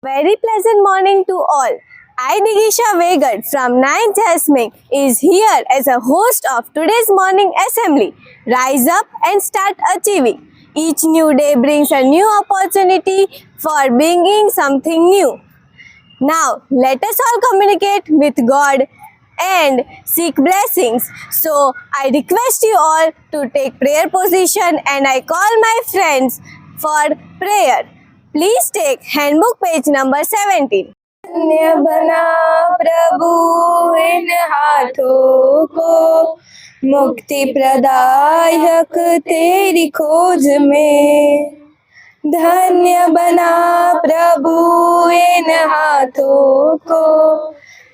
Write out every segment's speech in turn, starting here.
Very pleasant morning to all. I, Digisha Vegad from 9th Jasmine, is here as a host of today's morning assembly. Rise up and start achieving. Each new day brings a new opportunity for bringing something new. Now, let us all communicate with God and seek blessings. So, I request you all to take prayer position and I call my friends for prayer. Please take handbook page number 17. धन्य बना प्रभु इन हाथों को, मुक्ति प्रदायक तेरी खोज में। धन्य बना प्रभु इन हाथों को,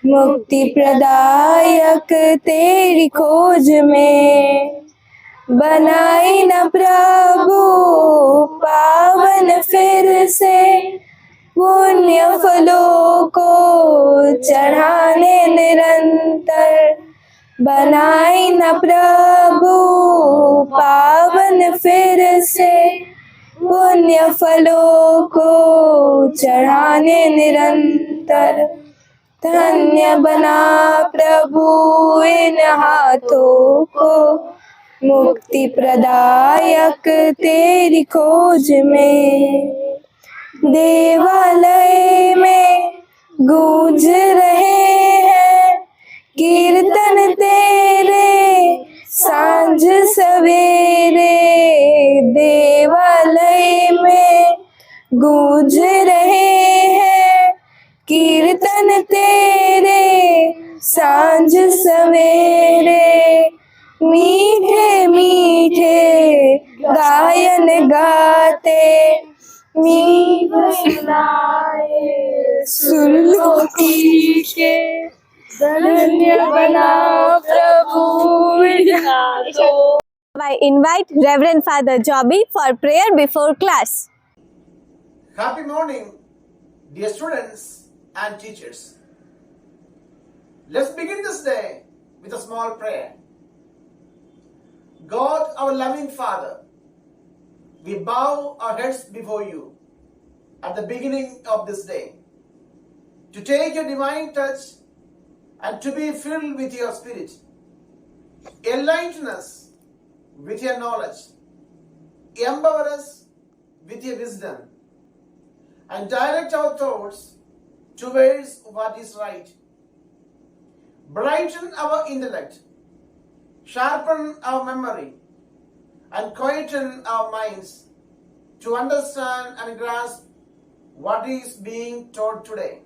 मुक्ति प्रदायक तेरी खोज में। बनाई न प्रभु पावन फिर से, पुण्य फलों को चढ़ाने निरंतर। बनाई न प्रभु पावन फिर से, पुण्य फलों को चढ़ाने निरंतर। धन्य बना प्रभु इन हाथों को, मुक्ति प्रदायक तेरी खोज में। देवालय में गूंज रहे हैं कीर्तन तेरे सांझ सवेरे। देवालय में गूंज रहे हैं कीर्तन तेरे सांझ सवेरे। मीठे मीठे गायन गाते, सुन लो पीछे। धन्य बना प्रभु इन हाथों। I invite Reverend Father Jobby for prayer before class. Happy morning, dear students and teachers. Let's begin this day with a small prayer. God, our loving Father, we bow our heads before you at the beginning of this day to take your divine touch and to be filled with your Spirit. Enlighten us with your knowledge, empower us with your wisdom, and direct our thoughts towards what is right. Brighten our intellect, sharpen our memory, and quieten our minds to understand and grasp what is being taught today.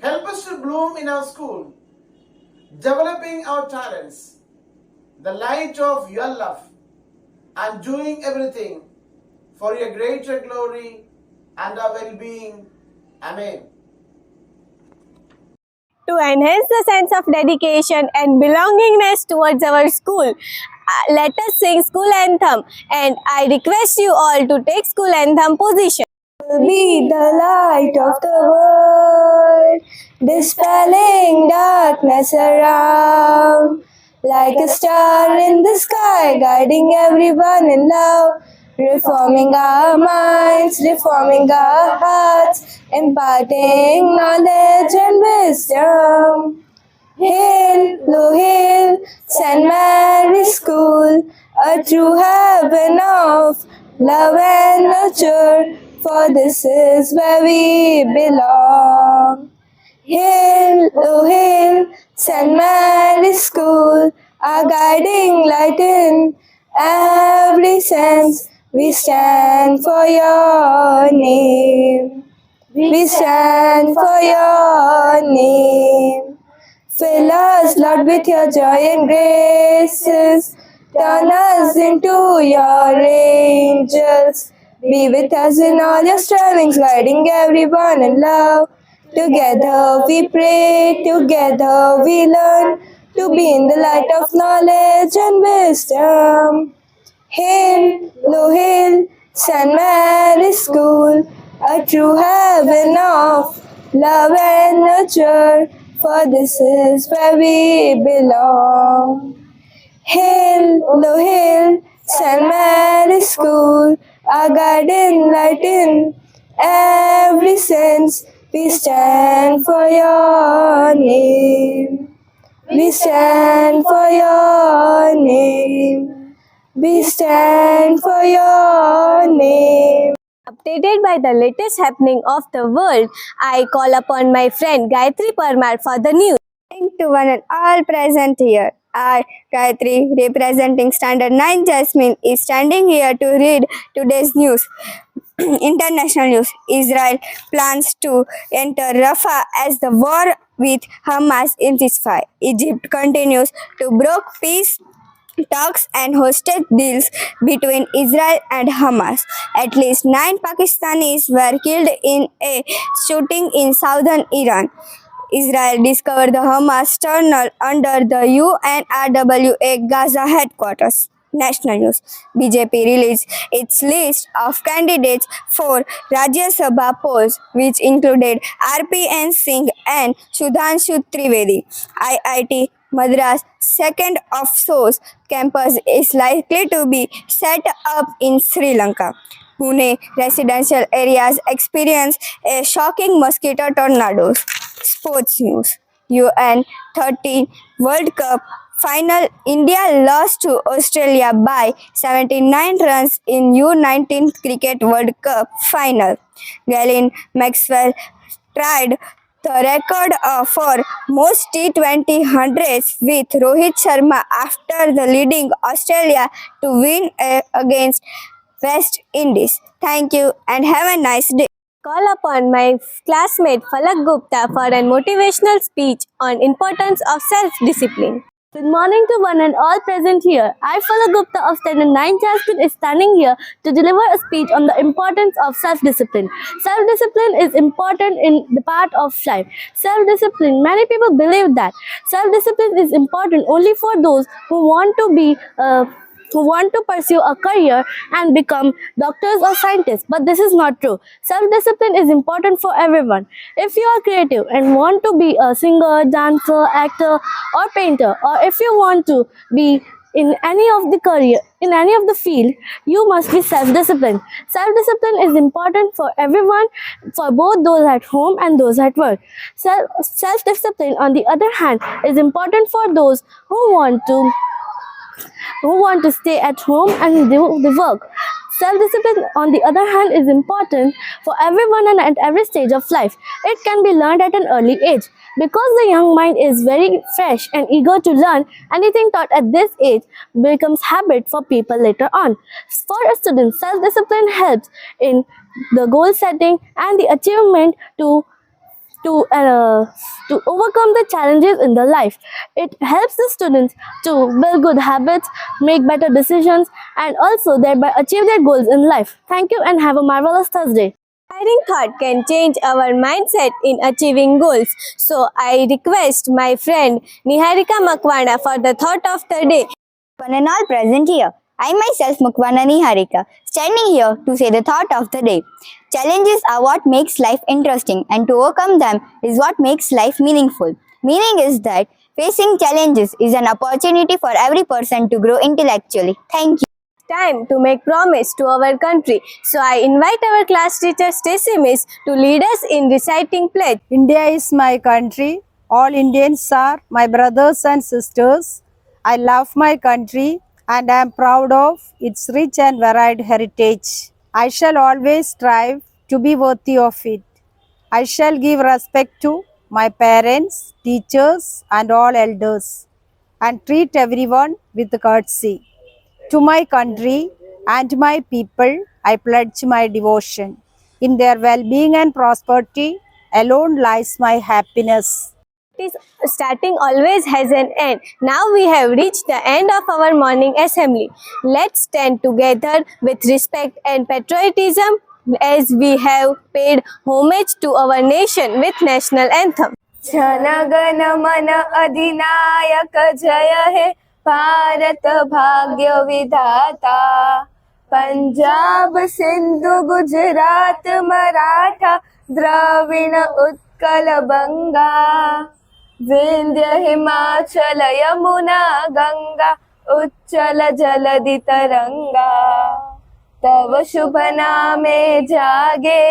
Help us to bloom in our school, developing our talents, the light of your love, and doing everything for your greater glory and our well-being. Amen. To enhance the sense of dedication and belongingness towards our school, let us sing school anthem, and I request you all to take school anthem position. Be the light of the world, dispelling darkness around, like a star in the sky, guiding everyone in love, reforming our minds, reforming our hearts, imparting knowledge and wisdom. Hail, lo hail, St. Mary's School, a true heaven of love and nurture, for this is where we belong. Hail, lo hail, St. Mary's School, our guiding light in every sense. We stand for your name. We stand for your name. Fill us, Lord, with your joy and graces. Turn us into your angels. Be with us in all your strivings, guiding everyone in love. Together we pray, together we learn to be in the light of knowledge and wisdom. Hail, lo hail, St. Mary's School, a true heaven of love and nurture, for this is where we belong. Hail, lo hail, St. Mary's School, our guiding light in every sense. We stand for your name. We stand for your name. We stand for your name. Updated by the latest happening of the world, I call upon my friend Gayatri Parmar for the news. To one and all present here. I, Gayatri, representing Standard 9 Jasmine, is standing here to read today's news. International news. Israel plans to enter Rafah as the war with Hamas intensifies. Egypt continues to broker peace talks and hostage deals between Israel and Hamas. At least 9 Pakistanis were killed in a shooting in southern Iran. Israel discovered the Hamas tunnel under the UNRWA Gaza headquarters. National news. BJP released its list of candidates for Rajya Sabha polls, which included RPN Singh and Sudhanshu Trivedi. IIT Madras second offshore campus is likely to be set up in Sri Lanka. Pune residential areas experience a shocking mosquito tornadoes. Sports news. UN 13 World Cup final. India lost to Australia by 79 runs in U19 Cricket World Cup final. Glenn Maxwell tied the record for most T20 hundreds with Rohit Sharma after the leading Australia to win against West Indies. Thank you and have a nice day. Call upon my classmate Falak Gupta for a motivational speech on importance of self-discipline. Good morning to one and all present here. I, Falak Gupta of Standard 9 Jasmine, is standing here to deliver a speech on the importance of self-discipline. Self-discipline is important in the part of life. Self-discipline, many people believe that self-discipline is important only for those who want to pursue a career and become doctors or scientists, but this is not true. Self-discipline is important for everyone. If you are creative and want to be a singer, dancer, actor or painter, or if you want to be in any of the field, you must be self-disciplined. Self-discipline is important for everyone, for both those at home and those at work. Self-discipline, on the other hand, is important for those who want to stay at home and do the work. Self-discipline, on the other hand, is important for everyone and at every stage of life. It can be learned at an early age. Because the young mind is very fresh and eager to learn, anything taught at this age becomes habit for people later on. For a student, self-discipline helps in the goal setting and the achievement to overcome the challenges in their life. It helps the students to build good habits, make better decisions, and also thereby achieve their goals in life. Thank you and have a marvelous Thursday. Inspiring thought can change our mindset in achieving goals. So I request my friend Niharika Makwana for the thought of the day. One and all present here. I myself, Mukwana Niharika, standing here to say the thought of the day. Challenges are what makes life interesting, and to overcome them is what makes life meaningful. Meaning is that facing challenges is an opportunity for every person to grow intellectually. Thank you. Time to make promise to our country. So I invite our class teacher Stacy Miss to lead us in reciting pledge. India is my country. All Indians are my brothers and sisters. I love my country and am proud of its rich and varied heritage. I shall always strive to be worthy of it. I shall give respect to my parents, teachers, and all elders, and treat everyone with courtesy. To my country and my people, I pledge my devotion. In their well-being and prosperity alone lies my happiness. Starting always has an end. Now we have reached the end of our morning assembly. Let's stand together with respect and patriotism as we have paid homage to our nation with national anthem. जनगण मन अधिनायक जय हे भारत भाग्य विधाता पंजाब सिंधु गुजरात मराठा द्रविड़ उत्कल बंगा विंध्य हिमाचल यमुना गंगा उच्चल जलधि तरंगा तव शुभ नामे जागे,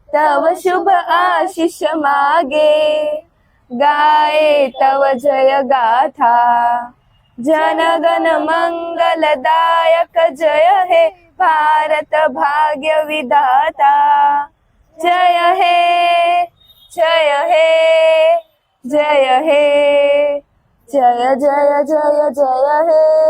तव शुभ आशीष मागे, गाए तव जय गाथा, जन गण मंगलदायक जय हे भारत भाग्य विधाता। जय हे, जय हे, जय हे, जय जय जय जय हे।